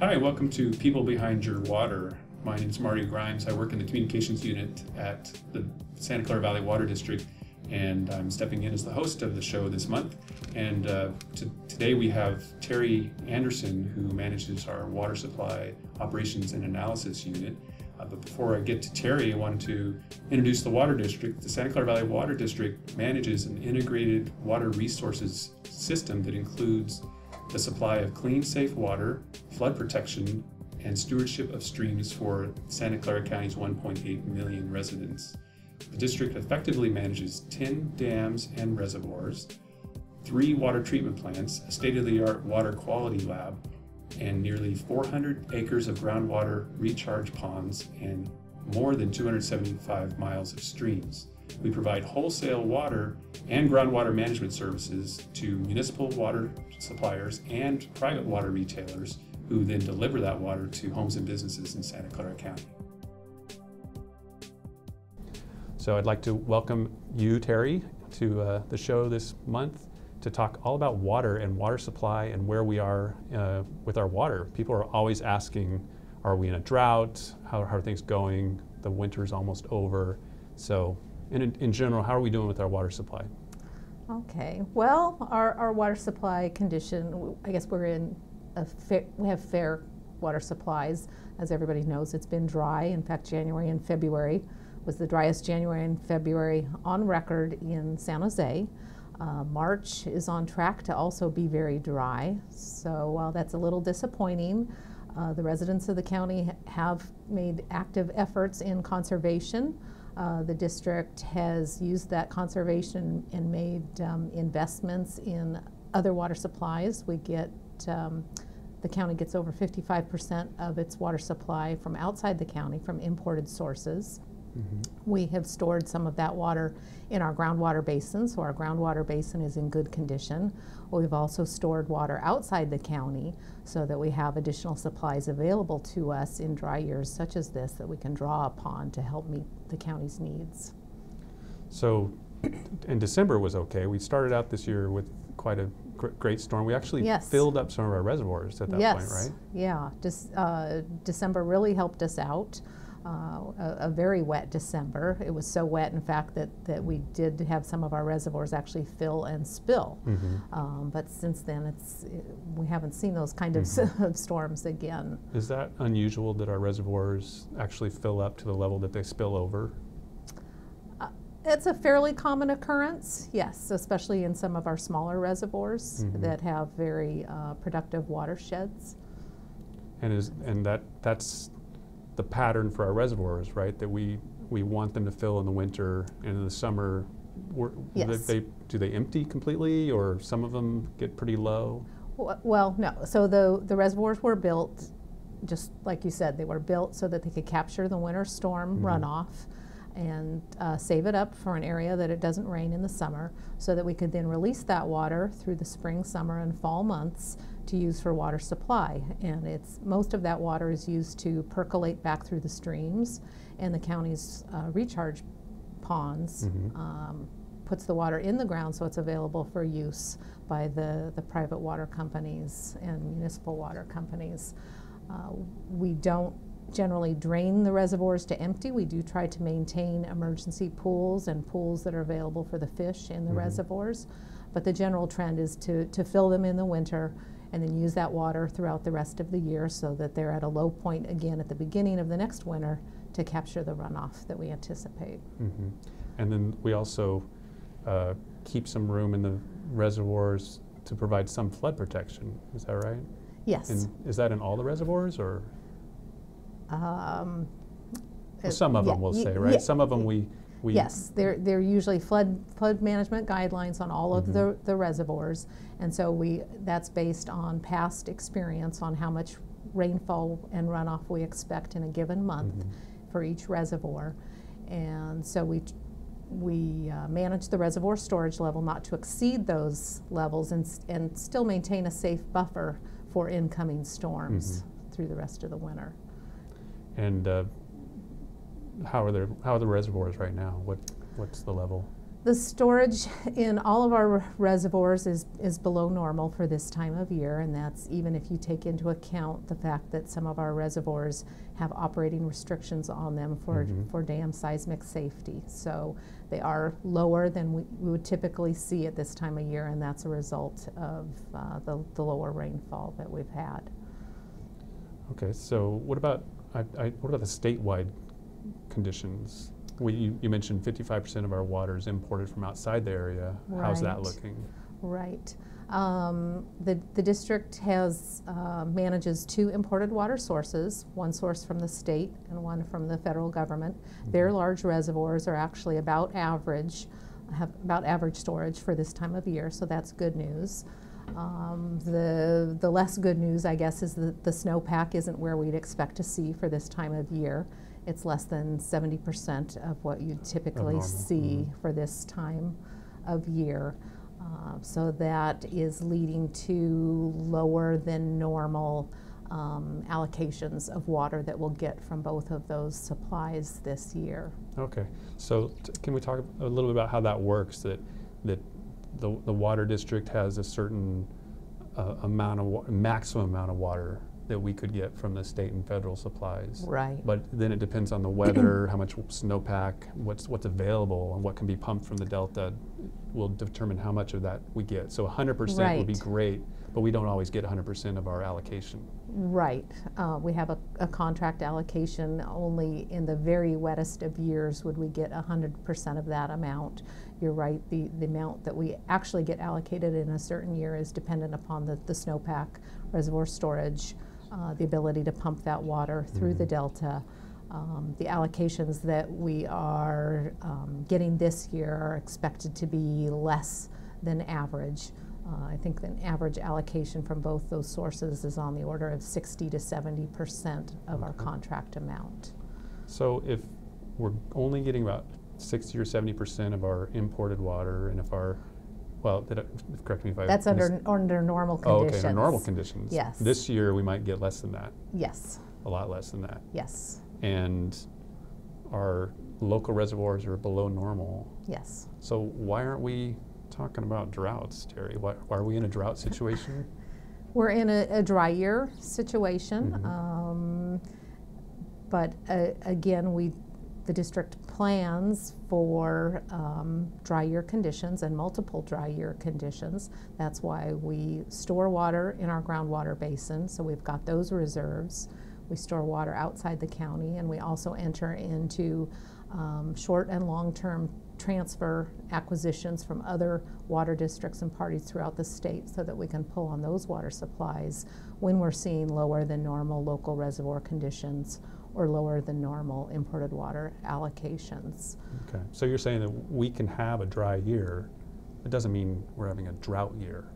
Hi, welcome to People Behind Your Water. My name is Marty Grimes. I work in the communications unit at the Santa Clara Valley Water District, and I'm stepping in as the host of the show this month. And today we have Terri Anderson, who manages our water supply operations and analysis unit. But before I get to Terri, I wanted to introduce the Water District. The Santa Clara Valley Water District manages an integrated water resources system that includes the supply of clean, safe water, flood protection, and stewardship of streams for Santa Clara County's 1.8 million residents. The district effectively manages 10 dams and reservoirs, 3 water treatment plants, a state-of-the-art water quality lab, and nearly 400 acres of groundwater recharge ponds and more than 275 miles of streams. We provide wholesale water and groundwater management services to municipal water suppliers and private water retailers who then deliver that water to homes and businesses in Santa Clara County. So I'd like to welcome you, Terri, to the show this month to talk all about water and water supply and where we are with our water. People are always asking, are we in a drought? How are things going? The winter's almost over. So in general, how are we doing with our water supply? Okay, well, our water supply condition, I guess we're in we have fair water supplies. As everybody knows, it's been dry. In fact, January and February was the driest January and February on record in San Jose. March is on track to also be very dry. So while that's a little disappointing, the residents of the county have made active efforts in conservation. The district has used that conservation and made investments in other water supplies. We get, the county gets over 55% of its water supply from outside the county from imported sources. Mm-hmm. We have stored some of that water in our groundwater basin, so our groundwater basin is in good condition. We've also stored water outside the county so that we have additional supplies available to us in dry years such as this that we can draw upon to help meet the county's needs. So in December was okay. We started out this year with quite a great storm. We actually filled up some of our reservoirs at that point, right? Yeah, December really helped us out. A very wet December. It was so wet, in fact, that we did have some of our reservoirs actually fill and spill. Mm-hmm. But since then, we haven't seen those kind of storms again. Is that unusual that our reservoirs actually fill up to the level that they spill over? It's a fairly common occurrence, yes, especially in some of our smaller reservoirs that have very productive watersheds. And that's the pattern for our reservoirs, right? That we want them to fill in the winter, and in the summer, yes. Do they empty completely, or some of them get pretty low? Well, no. So the reservoirs were built, just like you said, they were built so that they could capture the winter storm runoff and save it up for an area that it doesn't rain in the summer, so that we could then release that water through the spring, summer, and fall months to use for water supply. And most of that water is used to percolate back through the streams, and the county's recharge ponds puts the water in the ground so it's available for use by the private water companies and municipal water companies. We don't generally drain the reservoirs to empty. We do try to maintain emergency pools and pools that are available for the fish in the reservoirs, but the general trend is to fill them in the winter and then use that water throughout the rest of the year so that they're at a low point again at the beginning of the next winter to capture the runoff that we anticipate. And then we also keep some room in the reservoirs to provide some flood protection. Is that right? Yes. And is that in all the reservoirs, or? Some of them, we'll say, right? Yeah. Some of them we yes, they're usually flood management guidelines on all of the reservoirs, and so that's based on past experience on how much rainfall and runoff we expect in a given month for each reservoir, and so we manage the reservoir storage level not to exceed those levels and still maintain a safe buffer for incoming storms through the rest of the winter. And how are the reservoirs right now? What's the level? The storage in all of our reservoirs is below normal for this time of year, and that's even if you take into account the fact that some of our reservoirs have operating restrictions on them for dam seismic safety. So they are lower than we would typically see at this time of year, and that's a result of the lower rainfall that we've had. Okay, so what about what about the statewide conditions? You mentioned 55% of our water is imported from outside the area. Right. How's that looking? Right. The district has manages 2 imported water sources, one source from the state and one from the federal government. Their large reservoirs are actually have about average storage for this time of year, so that's good news. The less good news, I guess, is that the snowpack isn't where we'd expect to see for this time of year. It's less than 70% of what you'd typically see for this time of year. So that is leading to lower than normal allocations of water that we'll get from both of those supplies this year. Okay, so can we talk a little bit about how that works, that the water district has a certain maximum amount of water that we could get from the state and federal supplies. Right. But then it depends on the weather, how much snowpack, what's available, and what can be pumped from the delta will determine how much of that we get. So 100% would be great, but we don't always get 100% of our allocation. Right. We have a contract allocation. Only in the very wettest of years would we get 100% of that amount. You're right, the amount that we actually get allocated in a certain year is dependent upon the snowpack, reservoir storage, the ability to pump that water through the delta. The allocations that we are getting this year are expected to be less than average. I think an average allocation from both those sources is on the order of 60 to 70% of our contract amount. So if we're only getting about 60 or 70% of our imported water, and if our, well, correct me if I... That's under normal conditions. Oh, okay, under normal conditions. Yes. This year we might get less than that. Yes. A lot less than that. Yes. And our local reservoirs are below normal. Yes. So why aren't we talking about droughts, Terri? Why are we in a drought situation? We're in a dry year situation, but again, the district plans for dry year conditions and multiple dry year conditions. That's why we store water in our groundwater basin, so we've got those reserves. We store water outside the county, and we also enter into short and long-term transfer acquisitions from other water districts and parties throughout the state so that we can pull on those water supplies when we're seeing lower than normal local reservoir conditions or lower than normal imported water allocations. Okay, so you're saying that we can have a dry year. It doesn't mean we're having a drought year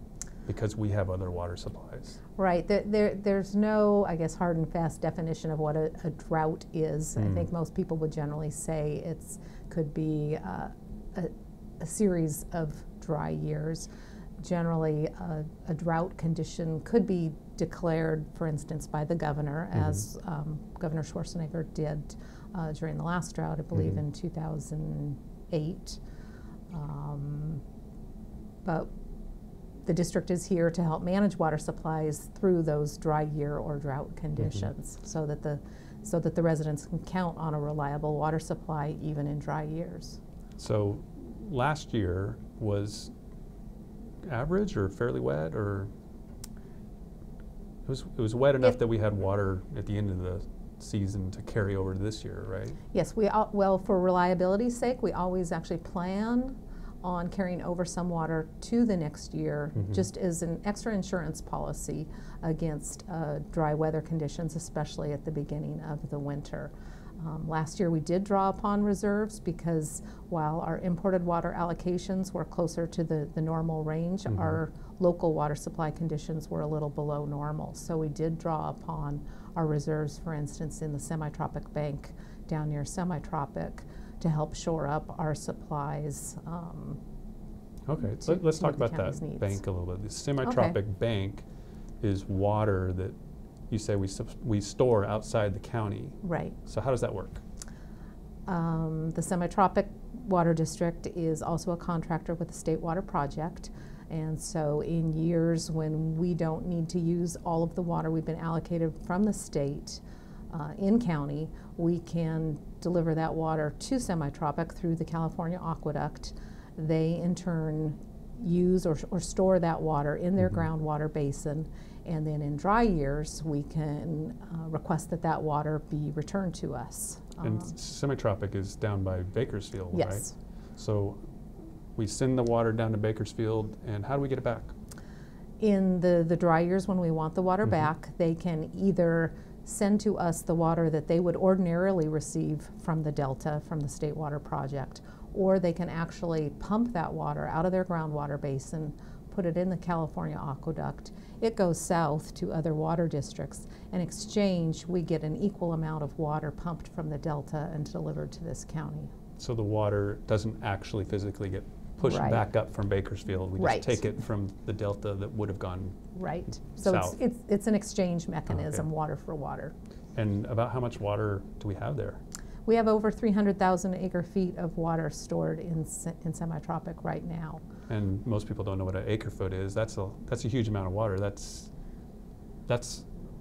because we have other water supplies. Right, there's no, I guess, hard and fast definition of what a drought is. I think most people would generally say it's could be a series of dry years. Generally, a drought condition could be declared, for instance, by the governor, as Governor Schwarzenegger did during the last drought, I believe in 2008. But the district is here to help manage water supplies through those dry year or drought conditions, so that the residents can count on a reliable water supply even in dry years. So last year was average or fairly wet, or it was wet enough that we had water at the end of the season to carry over to this year, right? Yes, well, for reliability's sake, we always actually plan on carrying over some water to the next year, just as an extra insurance policy against dry weather conditions, especially at the beginning of the winter. Last year we did draw upon reserves because while our imported water allocations were closer to the normal range, our local water supply conditions were a little below normal. So we did draw upon our reserves, for instance, in the semi-tropic bank down near semi-tropic, to help shore up our supplies. Okay, let's talk about that bank a little bit. The semi-tropic bank is water that you say we store outside the county. Right. So how does that work? The semi-tropic Water District is also a contractor with the State Water Project. And so in years when we don't need to use all of the water we've been allocated from the state in county, we can deliver that water to Semi-Tropic through the California Aqueduct. They in turn use or store that water in their groundwater basin, and then in dry years we can request that that water be returned to us. And Semi-Tropic is down by Bakersfield, yes. right? So we send the water down to Bakersfield, and how do we get it back? In the dry years when we want the water back, they can either send to us the water that they would ordinarily receive from the Delta, from the State Water Project, or they can actually pump that water out of their groundwater basin, put it in the California Aqueduct. It goes south to other water districts. In exchange, we get an equal amount of water pumped from the Delta and delivered to this county. So the water doesn't actually physically get pushed back up from Bakersfield. We just take it from the Delta that would have gone So south. it's an exchange mechanism, water for water. And about how much water do we have there? We have over 300,000 acre feet of water stored in Semi-Tropic right now. And most people don't know what an acre foot is. That's a huge amount of water. That's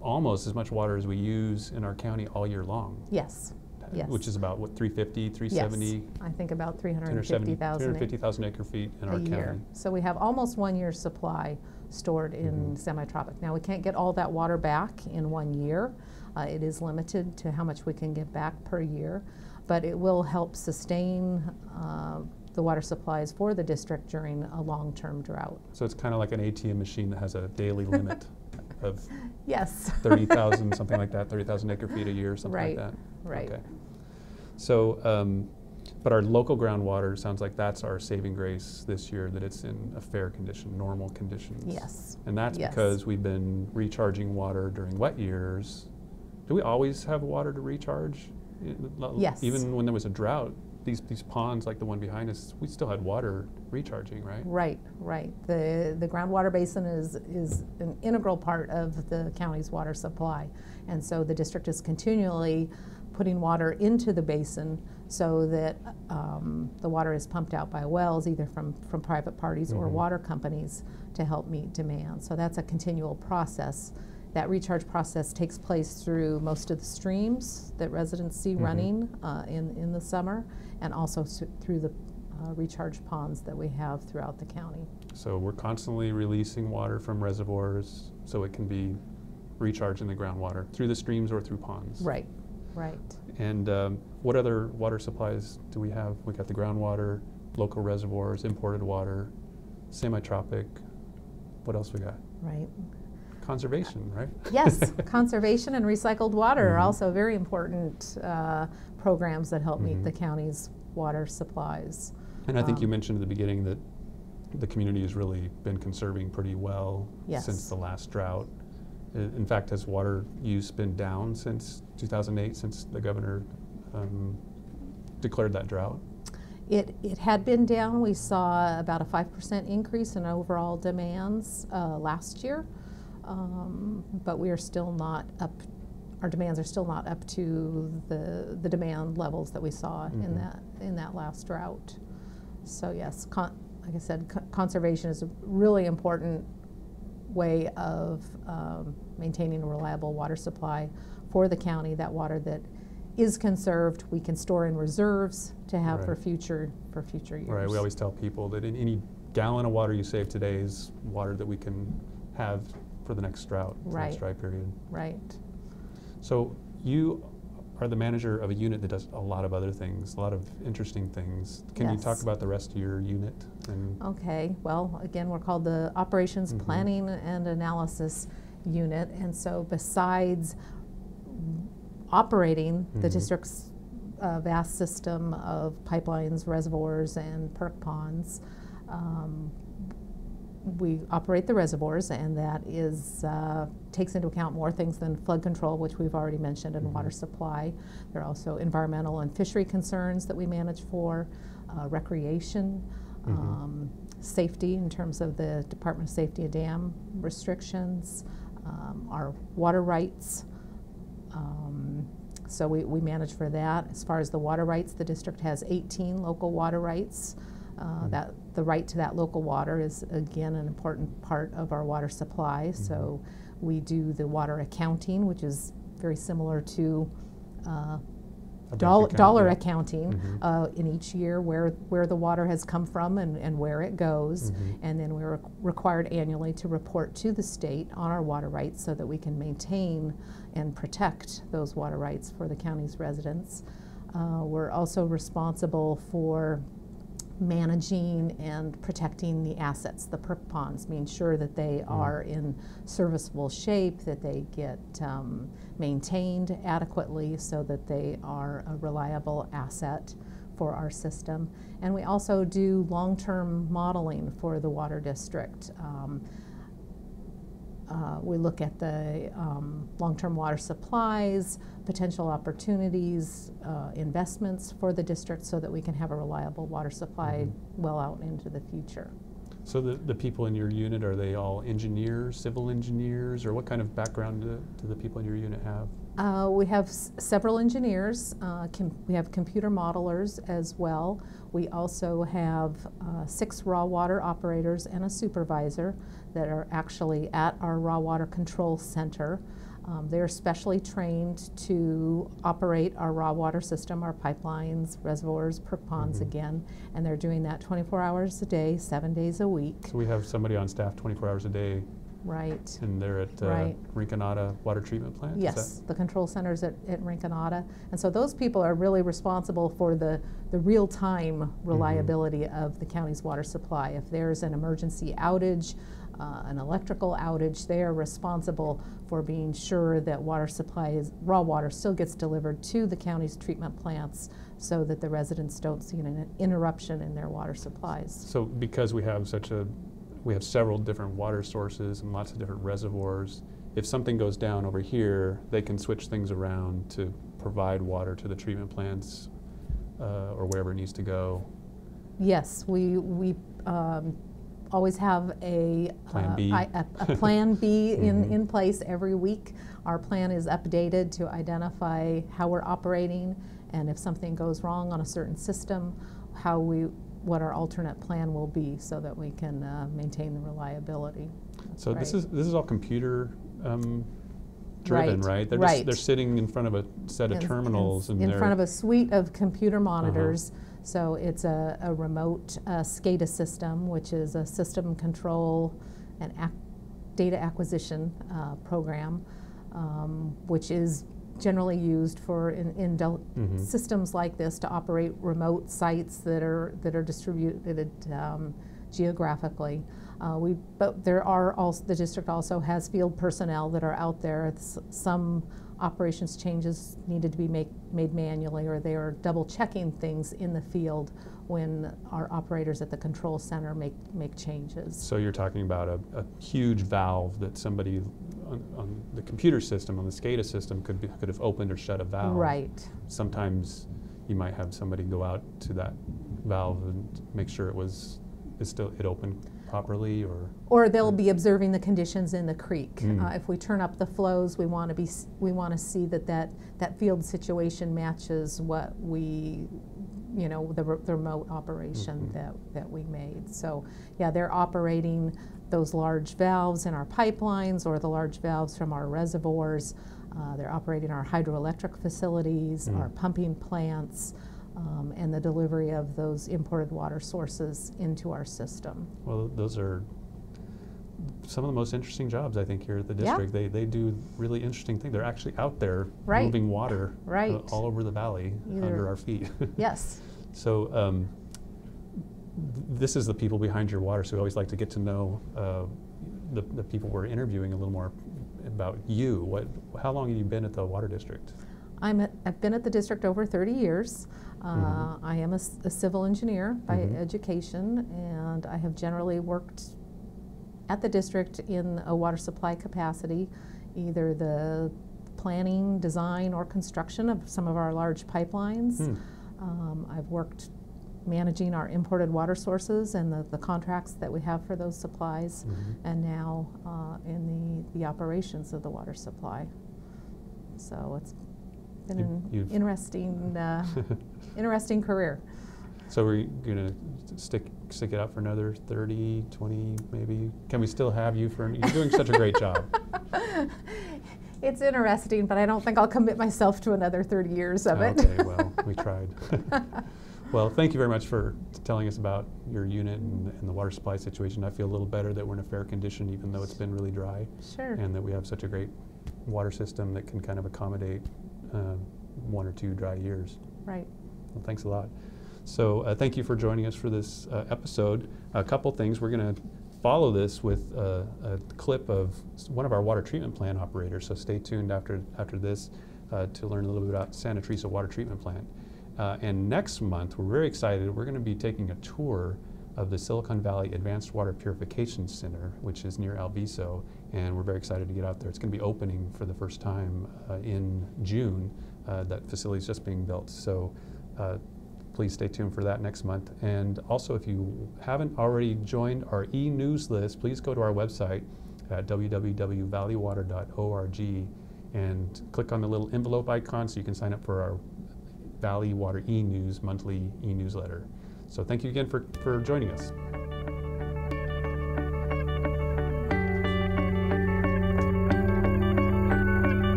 almost as much water as we use in our county all year long. Yes. Yes. Which is about, what, 350, 370? Yes, I think about 350,000 acre feet in our year. county. So we have almost 1 year's supply stored in Semi-Tropic. Now we can't get all that water back in 1 year. It is limited to how much we can get back per year, but it will help sustain the water supplies for the district during a long-term drought. So it's kind of like an ATM machine that has a daily limit of yes. 30,000, something like that, 30,000 acre feet a year, something like that. Right. Okay. So, but our local groundwater, sounds like that's our saving grace this year, that it's in a fair condition, normal conditions. Yes. And that's because we've been recharging water during wet years. Do we always have water to recharge? Yes. Even when there was a drought, these ponds like the one behind us, we still had water recharging, right? Right. The groundwater basin is an integral part of the county's water supply. And so the district is continually putting water into the basin so that the water is pumped out by wells, either from private parties or water companies, to help meet demand. So that's a continual process. That recharge process takes place through most of the streams that residents see running in the summer, and also through the recharge ponds that we have throughout the county. So we're constantly releasing water from reservoirs so it can be recharged in the groundwater through the streams or through ponds. Right. And what other water supplies do we have? We got the groundwater, local reservoirs, imported water, Semi-Tropic. What else we got? Right. Conservation, right? Yes, conservation and recycled water are also very important programs that help meet the county's water supplies. And I think you mentioned at the beginning that the community has really been conserving pretty well since the last drought. In fact, has water use been down since 2008, since the governor declared that drought? It had been down. We saw about a 5% increase in overall demands last year. But we are still not up, our demands are still not up to the demand levels that we saw in that last drought. So yes, like I said, conservation is a really important way of maintaining a reliable water supply for the county. That water that is conserved, we can store in reserves to have for future years. Right, we always tell people that in any gallon of water you save today is water that we can have for the next drought, the next dry period. Right. So you are the manager of a unit that does a lot of other things, a lot of interesting things. Can you talk about the rest of your unit? Okay, well, again, we're called the Operations Planning and Analysis Unit, and so besides operating the district's vast system of pipelines, reservoirs, and perk ponds, we operate the reservoirs, and that is takes into account more things than flood control, which we've already mentioned, and water supply. There are also environmental and fishery concerns that we manage for, recreation, safety in terms of the Department of Safety and Dam restrictions, our water rights, So we manage for that. As far as the water rights, the district has 18 local water rights. That the right to that local water is, again, an important part of our water supply. So we do the water accounting, which is very similar to dollar accounting in each year, where the water has come from and where it goes. And then we're required annually to report to the state on our water rights so that we can maintain and protect those water rights for the county's residents. We're also responsible for managing and protecting the assets, the perk ponds, making sure that they are in serviceable shape, that they get maintained adequately so that they are a reliable asset for our system. And we also do long-term modeling for the water district. We look at the long-term water supplies, potential opportunities, investments for the district so that we can have a reliable water supply well out into the future. So the people in your unit, are they all engineers, civil engineers, or what kind of background do the people in your unit have? We have several engineers. We have computer modelers as well. We also have 6 raw water operators and a supervisor that are actually at our raw water control center. They're specially trained to operate our raw water system, our pipelines, reservoirs, perk ponds again, and they're doing that 24 hours a day, 7 days a week. So we have somebody on staff 24 hours a day. Right. And they're at Rinconada Water Treatment Plant? Yes, the control center's at Rinconada. And so those people are really responsible for the real-time reliability of the county's water supply. If there's an emergency outage, an electrical outage, they are responsible for being sure that water supply, raw water, still gets delivered to the county's treatment plants so that the residents don't see an interruption in their water supplies. So because we have several different water sources and lots of different reservoirs, if something goes down over here, they can switch things around to provide water to the treatment plants or wherever it needs to go. Yes, we always have a Plan B, a plan B in place every week. Our plan is updated to identify how we're operating, and if something goes wrong on a certain system, what our alternate plan will be so that we can maintain the reliability. That's so this is all computer driven, right? They're sitting in front of a set of terminals and in front of a suite of computer monitors. So it's a remote SCADA system, which is a system control and data acquisition program, which is generally used for in systems like this to operate remote sites that are distributed geographically. But the district also has field personnel that are out there. Some operations changes needed to be made manually, or they are double checking things in the field when our operators at the control center make changes. So you're talking about a huge valve that somebody on the computer system, on the SCADA system, could have opened or shut a valve. Right. Sometimes you might have somebody go out to that valve and make sure it opened properly, or they'll be observing the conditions in the creek. If we turn up the flows, we want to see that field situation matches what the remote operation that we made. So yeah, they're operating those large valves in our pipelines or the large valves from our reservoirs. They're operating our hydroelectric facilities, our pumping plants, and the delivery of those imported water sources into our system. Well, those are some of the most interesting jobs, I think, here at the district. Yeah. They do really interesting things. They're actually out there moving water all over the valley under our feet. Yes. So this is the people behind your water, so we always like to get to know the people we're interviewing a little more about you. How long have you been at the water district? I've been at the district over 30 years. I am a civil engineer by education, and I have generally worked at the district in a water supply capacity, either the planning, design, or construction of some of our large pipelines. I've worked managing our imported water sources and the contracts that we have for those supplies, and now in the operations of the water supply. So it's Been an interesting, interesting career. So we're going to stick it out for another 30, 20 maybe? Can we still have you for, you're doing such a great job. It's interesting, but I don't think I'll commit myself to another 30 years of it. Okay, well, we tried. Well, thank you very much for telling us about your unit and the water supply situation. I feel a little better that we're in a fair condition, even though it's been really dry. Sure. And that we have such a great water system that can kind of accommodate 1 or 2 dry years. Right. Well, thanks a lot. So thank you for joining us for this episode. A couple things. We're going to follow this with a clip of one of our water treatment plant operators. So stay tuned after this to learn a little bit about Santa Teresa Water Treatment Plant. And next month, we're very excited. We're going to be taking a tour of the Silicon Valley Advanced Water Purification Center, which is near Alviso, and we're very excited to get out there. It's going to be opening for the first time in June. That facility is just being built. So please stay tuned for that next month. And also, if you haven't already joined our e-news list, please go to our website at www.valleywater.org and click on the little envelope icon so you can sign up for our Valley Water e-news monthly e-newsletter. So thank you again for joining us.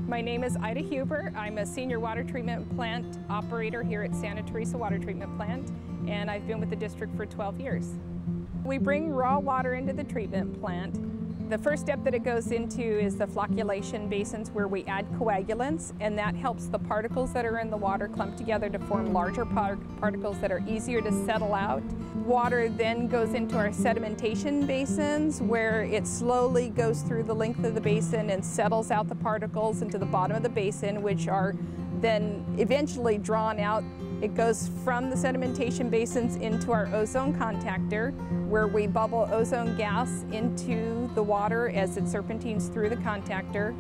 My name is Ida Huber. I'm a senior water treatment plant operator here at Santa Teresa Water Treatment Plant, and I've been with the district for 12 years. We bring raw water into the treatment plant. The first step that it goes into is the flocculation basins, where we add coagulants, and that helps the particles that are in the water clump together to form larger particles that are easier to settle out. Water then goes into our sedimentation basins, where it slowly goes through the length of the basin and settles out the particles into the bottom of the basin, which are then eventually drawn out. It goes from the sedimentation basins into our ozone contactor, where we bubble ozone gas into the water as it serpentines through the contactor.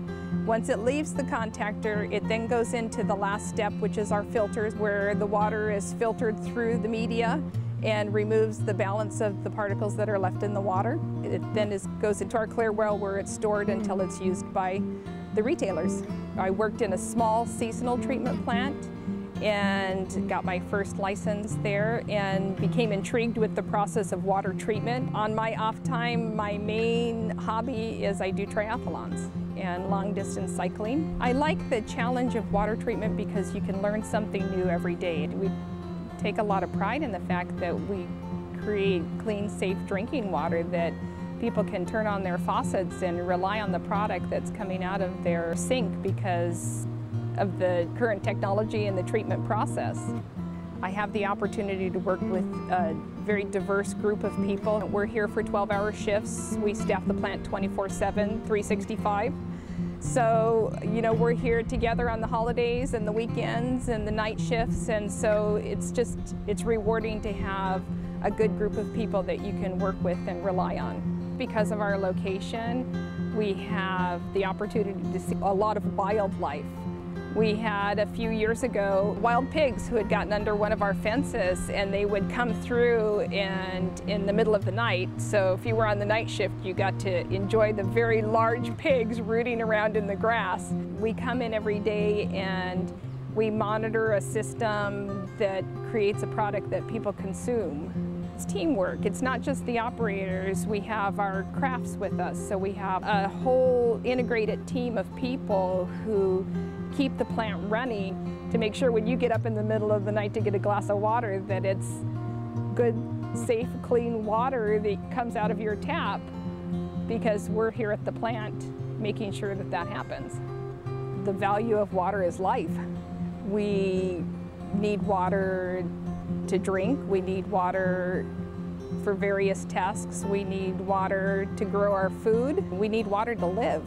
Once it leaves the contactor, it then goes into the last step, which is our filters, where the water is filtered through the media and removes the balance of the particles that are left in the water. It then goes into our clear well, where it's stored until it's used by the retailers. I worked in a small seasonal treatment plant and got my first license there and became intrigued with the process of water treatment. On my off time, my main hobby is I do triathlons and long distance cycling. I like the challenge of water treatment because you can learn something new every day. We take a lot of pride in the fact that we create clean, safe drinking water that people can turn on their faucets and rely on the product that's coming out of their sink because of the current technology and the treatment process. I have the opportunity to work with a very diverse group of people. We're here for 12-hour shifts. We staff the plant 24/7, 365. So, you know, we're here together on the holidays and the weekends and the night shifts, and so it's rewarding to have a good group of people that you can work with and rely on. Because of our location, we have the opportunity to see a lot of wildlife. We had a few years ago wild pigs who had gotten under one of our fences, and they would come through and in the middle of the night. So if you were on the night shift, you got to enjoy the very large pigs rooting around in the grass. We come in every day and we monitor a system that creates a product that people consume. It's teamwork. It's not just the operators. We have our crafts with us. So we have a whole integrated team of people who keep the plant running to make sure when you get up in the middle of the night to get a glass of water that it's good, safe, clean water that comes out of your tap, because we're here at the plant making sure that that happens. The value of water is life. We need water to drink. We need water for various tasks. We need water to grow our food. We need water to live.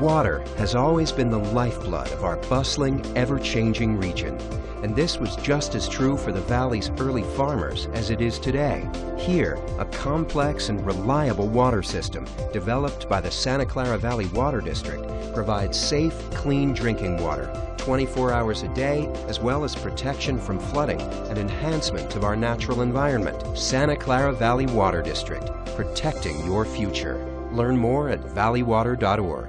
Water has always been the lifeblood of our bustling, ever-changing region. And this was just as true for the Valley's early farmers as it is today. Here, a complex and reliable water system developed by the Santa Clara Valley Water District provides safe, clean drinking water 24 hours a day, as well as protection from flooding and enhancement of our natural environment. Santa Clara Valley Water District, protecting your future. Learn more at valleywater.org.